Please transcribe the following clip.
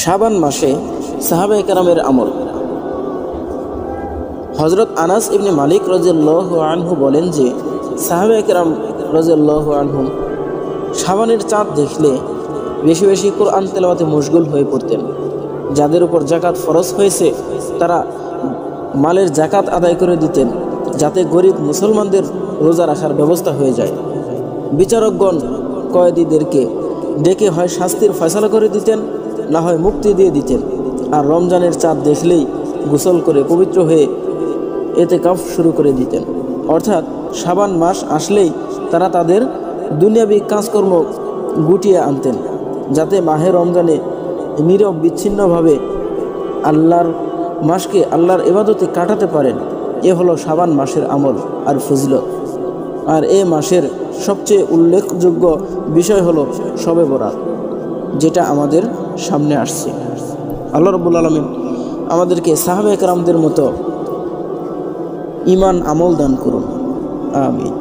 শাবান মাসে সাহাবায়ে কেরামের আমল। হযরত আনাস ইবনে মালিক রাদিয়াল্লাহু আনহু বলেন যে সাহাবায়ে কেরাম রাদিয়াল্লাহু আনহুম শাবানের চাঁদ দেখলে বেশি বেশি কোরআন তেলাওয়াতে মশগুল হয়ে পড়তেন। যাদের উপর যাকাত ফরজ হয়েছে তারা মালের যাকাত আদায় করে দিতেন, যাতে গরিব মুসলমানদের রোজা রাখার ব্যবস্থা হয়ে যায়। বিচারকগণ কয়েদিদেরকে ডেকে হয় শাস্তির ফয়সালা করে দিতেন, না হয় মুক্তি দিয়ে দিতেন। আর রমজানের চাঁদ দেখলেই গোসল করে পবিত্র হয়ে ইতিকাফ শুরু করে দিতেন। অর্থাৎ শাবান মাস আসলেই তারা তাদের দুনিয়াবি কাজকর্ম গুটিয়ে আনতেন, যাতে মাহে রমজানে নীরব বিচ্ছিন্নভাবে আল্লাহর মাসকে আল্লাহর ইবাদতে কাটাতে পারেন। এ হলো শাবান মাসের আমল আর ফজিলত। আর এ মাসের সবচেয়ে উল্লেখযোগ্য বিষয় হলো শবে বরাত, যেটা আমাদের সামনে আসছে। আল্লাহ রাব্বুল আলামিন আমাদেরকে সাহাবায়ে কেরামদের মতো ঈমান আমল দান করুন। আমিন।